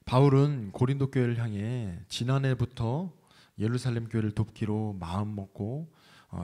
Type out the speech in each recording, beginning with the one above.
바울은 고린도 교회를 향해 지난해부터 예루살렘 교회를 돕기로 마음 먹고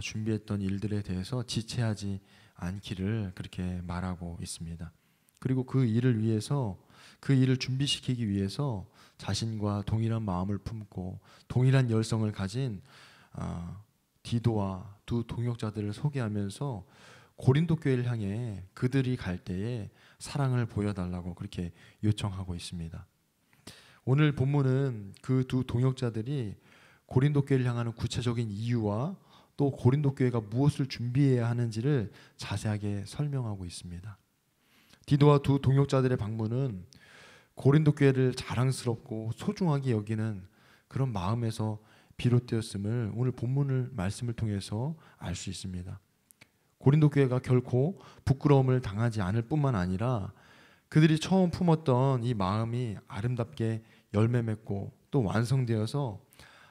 준비했던 일들에 대해서 지체하지 않기를 그렇게 말하고 있습니다. 그리고 그 일을 위해서, 그 일을 준비시키기 위해서 자신과 동일한 마음을 품고 동일한 열성을 가진 디도와 두 동역자들을 소개하면서 고린도 교회를 향해 그들이 갈 때에 사랑을 보여달라고 그렇게 요청하고 있습니다. 오늘 본문은 그 두 동역자들이 고린도 교회를 향하는 구체적인 이유와 또 고린도 교회가 무엇을 준비해야 하는지를 자세하게 설명하고 있습니다. 디도와 두 동역자들의 방문은 고린도 교회를 자랑스럽고 소중하게 여기는 그런 마음에서 비롯되었음을 오늘 본문을 말씀을 통해서 알 수 있습니다. 고린도 교회가 결코 부끄러움을 당하지 않을 뿐만 아니라 그들이 처음 품었던 이 마음이 아름답게 열매 맺고 또 완성되어서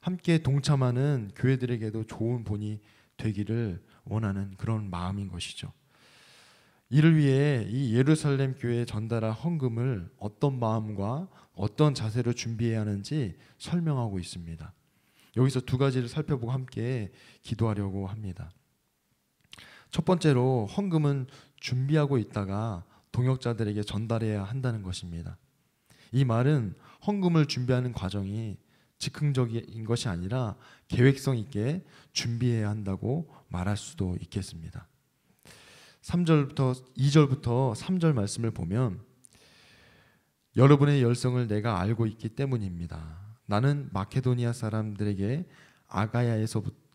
함께 동참하는 교회들에게도 좋은 본이 되기를 원하는 그런 마음인 것이죠. 이를 위해 이 예루살렘 교회에 전달할 헌금을 어떤 마음과 어떤 자세로 준비해야 하는지 설명하고 있습니다. 여기서 두 가지를 살펴보고 함께 기도하려고 합니다. 첫 번째로 헌금은 준비하고 있다가 동역자들에게 전달해야 한다는 것입니다. 이 말은 헌금을 준비하는 과정이 즉흥적인 것이 아니라 계획성 있게 준비해야 한다고 말할 수도 있겠습니다. 2절부터 3절 말씀을 보면 여러분의 열성을 내가 알고 있기 때문입니다. 나는 마케도니아 사람들에게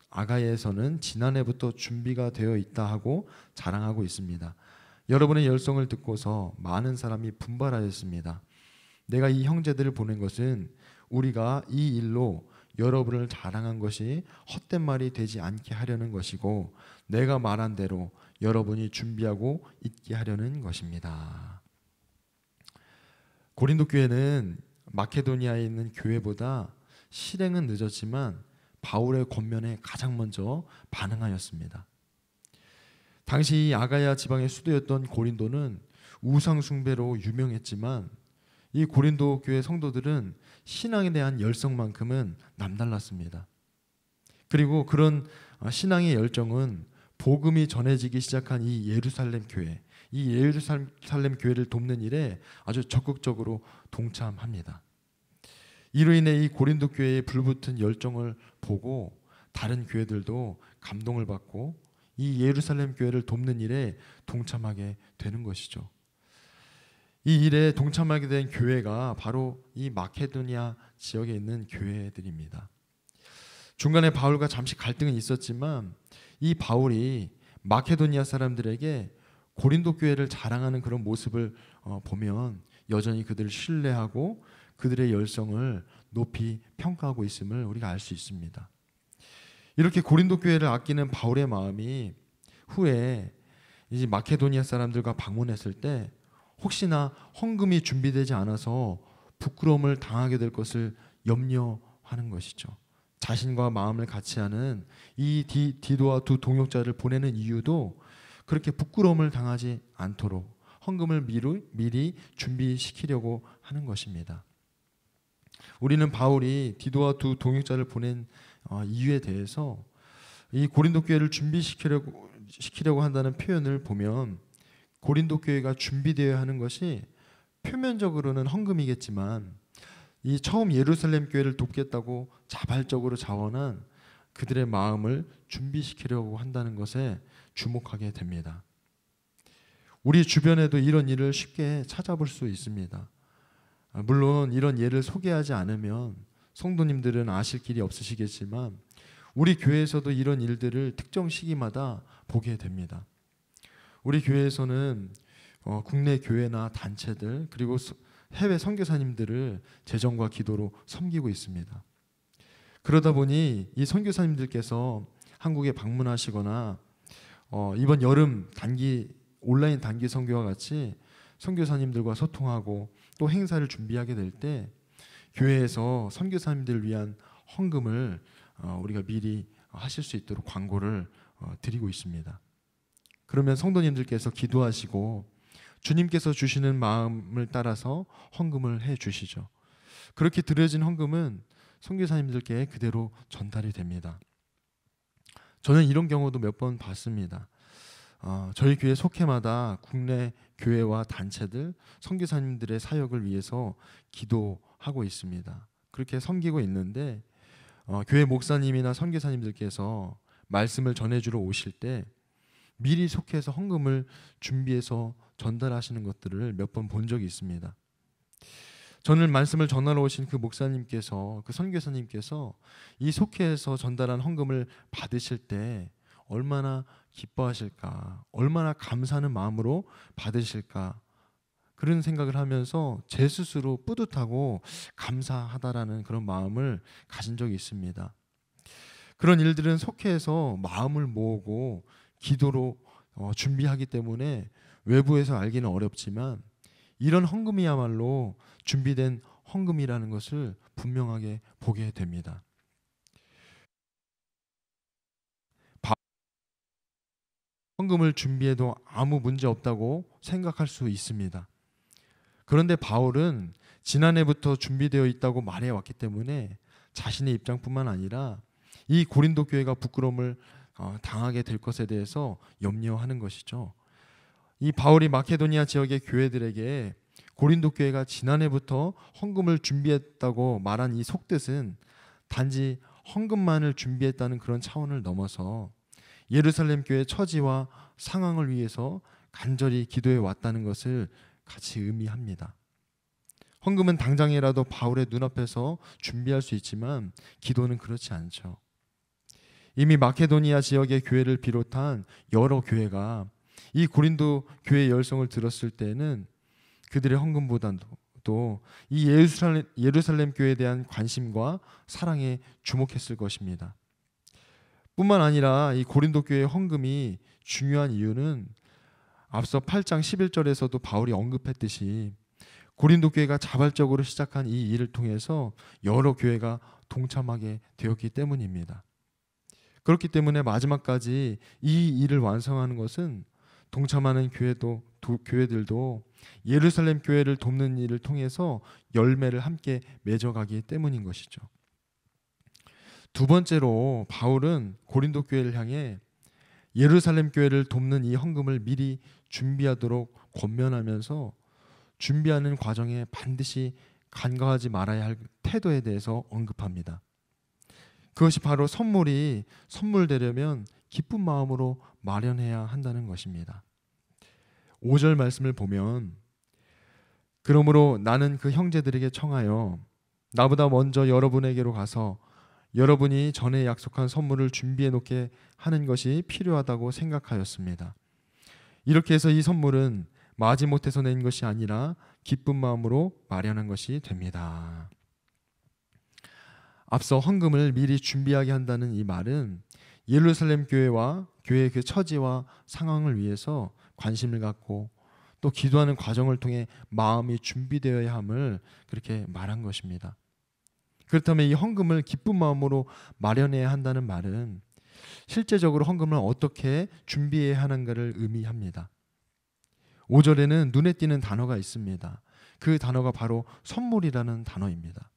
아가야에서는 지난해부터 준비가 되어 있다 하고 자랑하고 있습니다. 여러분의 열성을 듣고서 많은 사람이 분발하였습니다. 내가 이 형제들을 보낸 것은 우리가 이 일로 여러분을 자랑한 것이 헛된 말이 되지 않게 하려는 것이고 내가 말한 대로 여러분이 준비하고 있게 하려는 것입니다. 고린도 교회는 마케도니아에 있는 교회보다 실행은 늦었지만 바울의 권면에 가장 먼저 반응하였습니다. 당시 아가야 지방의 수도였던 고린도는 우상 숭배로 유명했지만 이 고린도 교회 성도들은 신앙에 대한 열성만큼은 남달랐습니다. 그리고 그런 신앙의 열정은 복음이 전해지기 시작한 이 예루살렘 교회를 돕는 일에 아주 적극적으로 동참합니다. 이로 인해 이 고린도 교회의 불붙은 열정을 보고 다른 교회들도 감동을 받고 이 예루살렘 교회를 돕는 일에 동참하게 되는 것이죠. 이 일에 동참하게 된 교회가 바로 이 마케도니아 지역에 있는 교회들입니다. 중간에 바울과 잠시 갈등은 있었지만 이 바울이 마케도니아 사람들에게 고린도 교회를 자랑하는 그런 모습을 보면 여전히 그들을 신뢰하고 그들의 열성을 높이 평가하고 있음을 우리가 알 수 있습니다. 이렇게 고린도 교회를 아끼는 바울의 마음이 후에 이제 마케도니아 사람들과 방문했을 때 혹시나 헌금이 준비되지 않아서 부끄러움을 당하게 될 것을 염려하는 것이죠. 자신과 마음을 같이 하는 이 디도와 두 동역자를 보내는 이유도 그렇게 부끄러움을 당하지 않도록 헌금을 미리 준비시키려고 하는 것입니다. 우리는 바울이 디도와 두 동역자를 보낸 이유에 대해서 이 고린도 교회를 준비시키려고 한다는 표현을 보면 고린도 교회가 준비되어야 하는 것이 표면적으로는 헌금이겠지만 이 처음 예루살렘 교회를 돕겠다고 자발적으로 자원한 그들의 마음을 준비시키려고 한다는 것에 주목하게 됩니다. 우리 주변에도 이런 일을 쉽게 찾아볼 수 있습니다. 물론 이런 예를 소개하지 않으면 성도님들은 아실 길이 없으시겠지만 우리 교회에서도 이런 일들을 특정 시기마다 보게 됩니다. 우리 교회에서는 국내 교회나 단체들 그리고 해외 선교사님들을 재정과 기도로 섬기고 있습니다. 그러다 보니 이 선교사님들께서 한국에 방문하시거나 이번 여름 온라인 단기 선교와 같이 선교사님들과 소통하고 또 행사를 준비하게 될 때 교회에서 선교사님들을 위한 헌금을 우리가 미리 하실 수 있도록 광고를 드리고 있습니다. 그러면 성도님들께서 기도하시고 주님께서 주시는 마음을 따라서 헌금을 해 주시죠. 그렇게 드려진 헌금은 선교사님들께 그대로 전달이 됩니다. 저는 이런 경우도 몇 번 봤습니다. 저희 교회 속해마다 국내 교회와 단체들, 선교사님들의 사역을 위해서 기도하고 있습니다. 그렇게 섬기고 있는데 교회 목사님이나 선교사님들께서 말씀을 전해주러 오실 때 미리 속해서 헌금을 준비해서 전달하시는 것들을 몇 번 본 적이 있습니다. 저는 말씀을 전하러 오신 그 목사님께서, 그 선교사님께서 이 속해에서 전달한 헌금을 받으실 때 얼마나 기뻐하실까, 얼마나 감사하는 마음으로 받으실까, 그런 생각을 하면서 제 스스로 뿌듯하고 감사하다라는 그런 마음을 가진 적이 있습니다. 그런 일들은 속해에서 마음을 모으고 기도로 준비하기 때문에 외부에서 알기는 어렵지만 이런 헌금이야말로 준비된 헌금이라는 것을 분명하게 보게 됩니다. 헌금을 준비해도 아무 문제 없다고 생각할 수 있습니다. 그런데 바울은 지난해부터 준비되어 있다고 말해왔기 때문에 자신의 입장뿐만 아니라 이 고린도 교회가 부끄러움을 당하게 될 것에 대해서 염려하는 것이죠. 이 바울이 마케도니아 지역의 교회들에게 고린도 교회가 지난해부터 헌금을 준비했다고 말한 이 속뜻은 단지 헌금만을 준비했다는 그런 차원을 넘어서 예루살렘 교회의 처지와 상황을 위해서 간절히 기도해 왔다는 것을 같이 의미합니다. 헌금은 당장이라도 바울의 눈앞에서 준비할 수 있지만 기도는 그렇지 않죠. 이미 마케도니아 지역의 교회를 비롯한 여러 교회가 이 고린도 교회의 열성을 들었을 때는 그들의 헌금보다도 이 예루살렘 교회에 대한 관심과 사랑에 주목했을 것입니다. 뿐만 아니라 이 고린도 교회의 헌금이 중요한 이유는 앞서 8장 11절에서도 바울이 언급했듯이 고린도 교회가 자발적으로 시작한 이 일을 통해서 여러 교회가 동참하게 되었기 때문입니다. 그렇기 때문에 마지막까지 이 일을 완성하는 것은 동참하는 교회들도 예루살렘 교회를 돕는 일을 통해서 열매를 함께 맺어가기 때문인 것이죠. 두 번째로 바울은 고린도 교회를 향해 예루살렘 교회를 돕는 이 헌금을 미리 준비하도록 권면하면서 준비하는 과정에 반드시 간과하지 말아야 할 태도에 대해서 언급합니다. 그것이 바로 선물되려면 기쁜 마음으로 마련해야 한다는 것입니다. 5절 말씀을 보면 그러므로 나는 그 형제들에게 청하여 나보다 먼저 여러분에게로 가서 여러분이 전에 약속한 선물을 준비해 놓게 하는 것이 필요하다고 생각하였습니다. 이렇게 해서 이 선물은 마지못해서 낸 것이 아니라 기쁜 마음으로 마련한 것이 됩니다. 앞서 헌금을 미리 준비하게 한다는 이 말은 예루살렘 교회와 교회의 그 처지와 상황을 위해서 관심을 갖고 또 기도하는 과정을 통해 마음이 준비되어야 함을 그렇게 말한 것입니다. 그렇다면 이 헌금을 기쁜 마음으로 마련해야 한다는 말은 실제적으로 헌금을 어떻게 준비해야 하는가를 의미합니다. 5절에는 눈에 띄는 단어가 있습니다. 그 단어가 바로 선물이라는 단어입니다.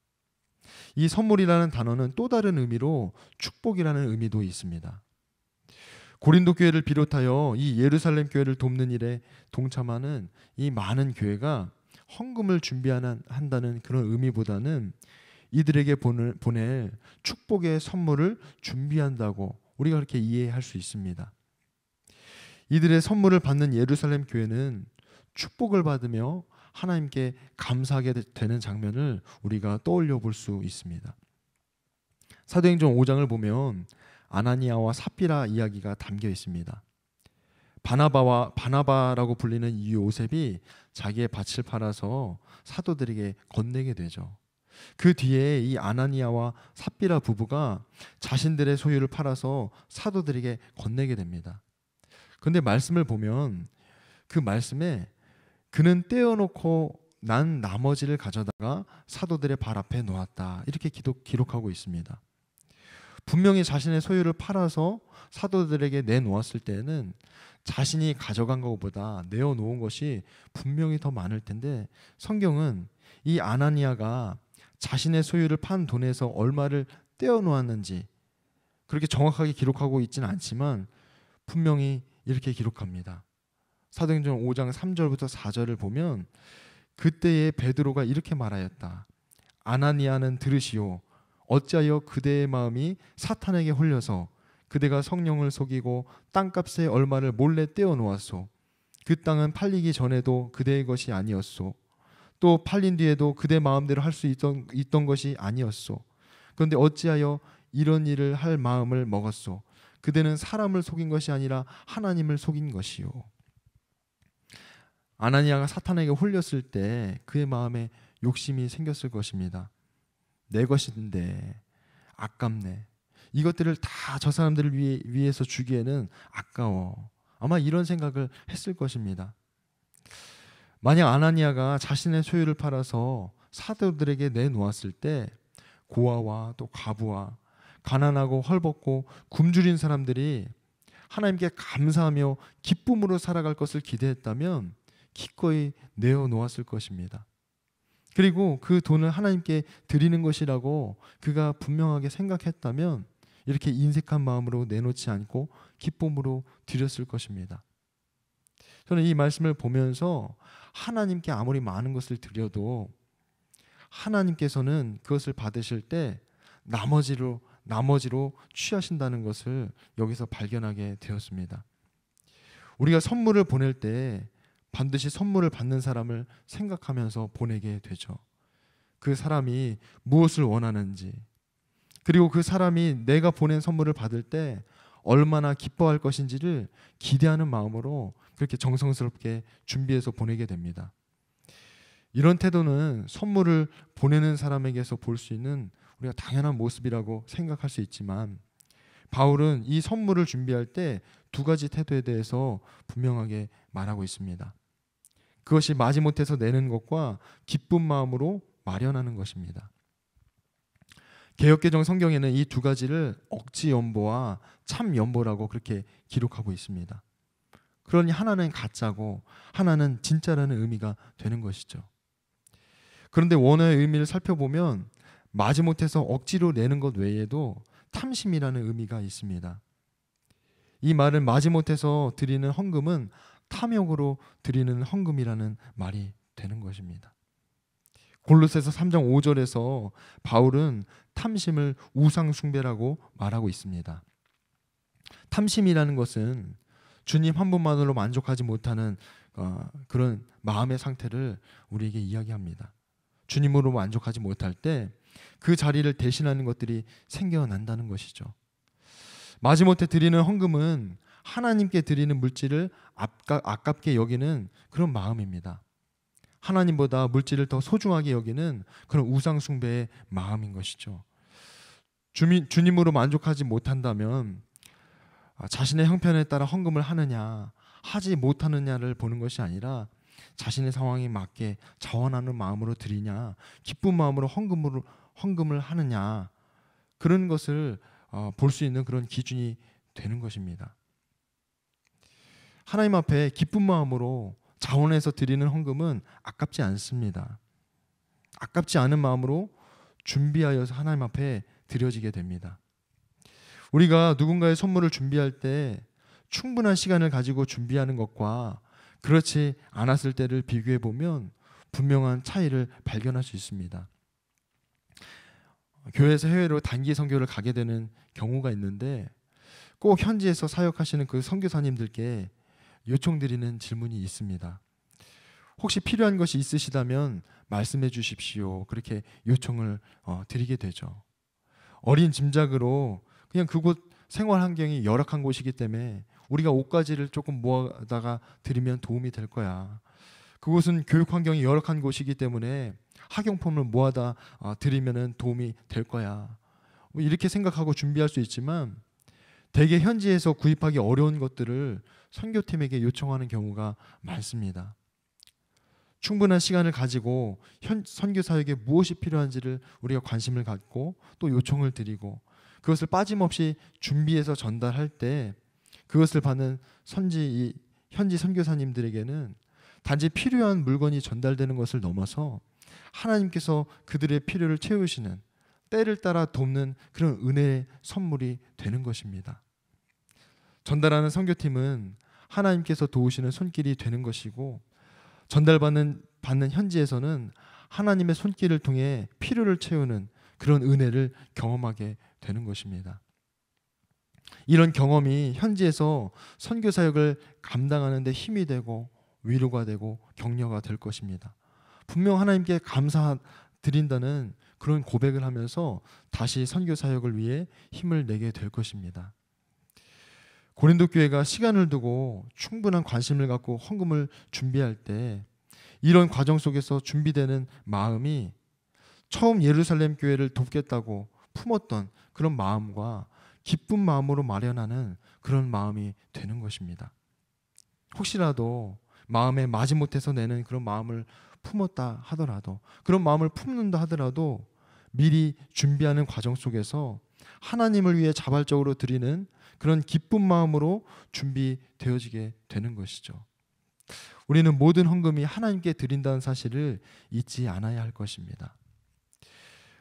이 선물이라는 단어는 또 다른 의미로 축복이라는 의미도 있습니다. 고린도 교회를 비롯하여 이 예루살렘 교회를 돕는 일에 동참하는 이 많은 교회가 헌금을 준비한다는 그런 의미보다는 이들에게 보낼 축복의 선물을 준비한다고 우리가 그렇게 이해할 수 있습니다. 이들의 선물을 받는 예루살렘 교회는 축복을 받으며 하나님께 감사하게 되는 장면을 우리가 떠올려 볼 수 있습니다. 사도행전 5장을 보면 아나니아와 삽비라 이야기가 담겨 있습니다. 바나바라고 불리는 이 요셉이 자기의 밭을 팔아서 사도들에게 건네게 되죠. 그 뒤에 이 아나니아와 삽비라 부부가 자신들의 소유를 팔아서 사도들에게 건네게 됩니다. 그런데 말씀을 보면 그 말씀에 그는 떼어놓고 난 나머지를 가져다가 사도들의 발 앞에 놓았다, 이렇게 기록하고 있습니다. 분명히 자신의 소유를 팔아서 사도들에게 내놓았을 때는 자신이 가져간 것보다 내어놓은 것이 분명히 더 많을 텐데 성경은 이 아나니아가 자신의 소유를 판 돈에서 얼마를 떼어 놓았는지 그렇게 정확하게 기록하고 있지는 않지만 분명히 이렇게 기록합니다. 사도행전 5장 3절부터 4절을 보면 그때에 베드로가 이렇게 말하였다. 아나니아는 들으시오. 어찌하여 그대의 마음이 사탄에게 홀려서 그대가 성령을 속이고 땅값의 얼마를 몰래 떼어 놓았소. 그 땅은 팔리기 전에도 그대의 것이 아니었소. 또 팔린 뒤에도 그대 마음대로 할 수 있던 것이 아니었소. 그런데 어찌하여 이런 일을 할 마음을 먹었소. 그대는 사람을 속인 것이 아니라 하나님을 속인 것이요. 아나니아가 사탄에게 홀렸을 때 그의 마음에 욕심이 생겼을 것입니다. 내 것인데 아깝네. 이것들을 다 저 사람들을 위해서 주기에는 아까워. 아마 이런 생각을 했을 것입니다. 만약 아나니아가 자신의 소유를 팔아서 사도들에게 내놓았을 때 고아와 또 과부와 가난하고 헐벗고 굶주린 사람들이 하나님께 감사하며 기쁨으로 살아갈 것을 기대했다면 기꺼이 내어놓았을 것입니다. 그리고 그 돈을 하나님께 드리는 것이라고 그가 분명하게 생각했다면 이렇게 인색한 마음으로 내놓지 않고 기쁨으로 드렸을 것입니다. 저는 이 말씀을 보면서 하나님께 아무리 많은 것을 드려도 하나님께서는 그것을 받으실 때 나머지로 취하신다는 것을 여기서 발견하게 되었습니다. 우리가 선물을 보낼 때 반드시 선물을 받는 사람을 생각하면서 보내게 되죠. 그 사람이 무엇을 원하는지, 그리고 그 사람이 내가 보낸 선물을 받을 때 얼마나 기뻐할 것인지를 기대하는 마음으로 그렇게 정성스럽게 준비해서 보내게 됩니다. 이런 태도는 선물을 보내는 사람에게서 볼 수 있는 우리가 당연한 모습이라고 생각할 수 있지만 바울은 이 선물을 준비할 때 두 가지 태도에 대해서 분명하게 말하고 있습니다. 그것이 마지못해서 내는 것과 기쁜 마음으로 마련하는 것입니다. 개역개정 성경에는 이 두 가지를 억지 연보와 참 연보라고 그렇게 기록하고 있습니다. 그러니 하나는 가짜고 하나는 진짜라는 의미가 되는 것이죠. 그런데 원어의 의미를 살펴보면 마지못해서 억지로 내는 것 외에도 탐심이라는 의미가 있습니다. 이 말은 마지못해서 드리는 헌금은 탐욕으로 드리는 헌금이라는 말이 되는 것입니다. 골로새서 3장 5절에서 바울은 탐심을 우상숭배라고 말하고 있습니다. 탐심이라는 것은 주님 한 분만으로 만족하지 못하는 그런 마음의 상태를 우리에게 이야기합니다. 주님으로 만족하지 못할 때 그 자리를 대신하는 것들이 생겨난다는 것이죠. 마지못해 드리는 헌금은 하나님께 드리는 물질을 아깝게 여기는 그런 마음입니다. 하나님보다 물질을 더 소중하게 여기는 그런 우상숭배의 마음인 것이죠. 주님으로 만족하지 못한다면 자신의 형편에 따라 헌금을 하느냐 하지 못하느냐를 보는 것이 아니라 자신의 상황에 맞게 자원하는 마음으로 드리냐 기쁜 마음으로 헌금을 하느냐 그런 것을 볼 수 있는 그런 기준이 되는 것입니다. 하나님 앞에 기쁜 마음으로 자원해서 드리는 헌금은 아깝지 않습니다. 아깝지 않은 마음으로 준비하여서 하나님 앞에 드려지게 됩니다. 우리가 누군가의 선물을 준비할 때 충분한 시간을 가지고 준비하는 것과 그렇지 않았을 때를 비교해 보면 분명한 차이를 발견할 수 있습니다. 교회에서 해외로 단기 선교를 가게 되는 경우가 있는데 꼭 현지에서 사역하시는 그 선교사님들께 요청드리는 질문이 있습니다. 혹시 필요한 것이 있으시다면 말씀해 주십시오. 그렇게 요청을 드리게 되죠. 어린 짐작으로 그냥 그곳 생활 환경이 열악한 곳이기 때문에 우리가 옷가지를 조금 모아다가 드리면 도움이 될 거야. 그곳은 교육 환경이 열악한 곳이기 때문에 학용품을 모아다 드리면 도움이 될 거야. 이렇게 생각하고 준비할 수 있지만 대개 현지에서 구입하기 어려운 것들을 선교팀에게 요청하는 경우가 많습니다. 충분한 시간을 가지고 선교 사역에 무엇이 필요한지를 우리가 관심을 갖고 또 요청을 드리고 그것을 빠짐없이 준비해서 전달할 때 그것을 받는 현지 선교사님들에게는 단지 필요한 물건이 전달되는 것을 넘어서 하나님께서 그들의 필요를 채우시는, 때를 따라 돕는 그런 은혜의 선물이 되는 것입니다. 전달하는 선교팀은 하나님께서 도우시는 손길이 되는 것이고, 전달받는 현지에서는 하나님의 손길을 통해 필요를 채우는 그런 은혜를 경험하게 되는 것입니다. 이런 경험이 현지에서 선교 사역을 감당하는 데 힘이 되고 위로가 되고 격려가 될 것입니다. 분명 하나님께 감사드린다는 그런 고백을 하면서 다시 선교 사역을 위해 힘을 내게 될 것입니다. 고린도 교회가 시간을 두고 충분한 관심을 갖고 헌금을 준비할 때 이런 과정 속에서 준비되는 마음이 처음 예루살렘 교회를 돕겠다고 품었던 그런 마음과 기쁜 마음으로 마련하는 그런 마음이 되는 것입니다. 혹시라도 마음에 마지못해서 내는 그런 마음을 품었다 하더라도, 그런 마음을 품는다 하더라도 미리 준비하는 과정 속에서 하나님을 위해 자발적으로 드리는 그런 기쁜 마음으로 준비되어지게 되는 것이죠. 우리는 모든 헌금이 하나님께 드린다는 사실을 잊지 않아야 할 것입니다.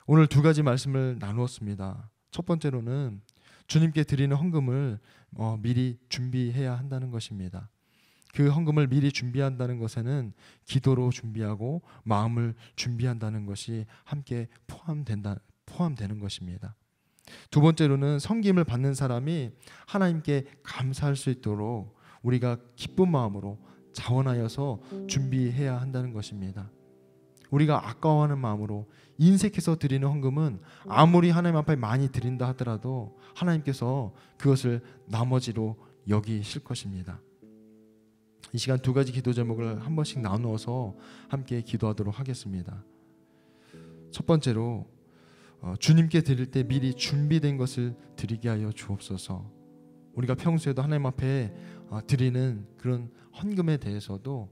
오늘 두 가지 말씀을 나누었습니다. 첫 번째로는 주님께 드리는 헌금을 미리 준비해야 한다는 것입니다. 그 헌금을 미리 준비한다는 것에는 기도로 준비하고 마음을 준비한다는 것이 함께 포함되는 것입니다. 두 번째로는 섬김을 받는 사람이 하나님께 감사할 수 있도록 우리가 기쁜 마음으로 자원하여서 준비해야 한다는 것입니다. 우리가 아까워하는 마음으로 인색해서 드리는 헌금은 아무리 하나님 앞에 많이 드린다 하더라도 하나님께서 그것을 나머지로 여기실 것입니다. 이 시간 두 가지 기도 제목을 한 번씩 나누어서 함께 기도하도록 하겠습니다. 첫 번째로 주님께 드릴 때 미리 준비된 것을 드리게 하여 주옵소서. 우리가 평소에도 하나님 앞에 드리는 그런 헌금에 대해서도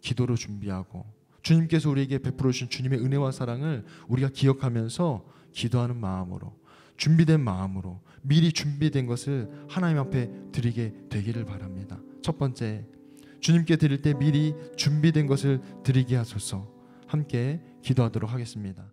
기도로 준비하고 주님께서 우리에게 베풀어 주신 주님의 은혜와 사랑을 우리가 기억하면서 기도하는 마음으로, 준비된 마음으로 미리 준비된 것을 하나님 앞에 드리게 되기를 바랍니다. 첫 번째, 주님께 드릴 때 미리 준비된 것을 드리게 하소서. 함께 기도하도록 하겠습니다.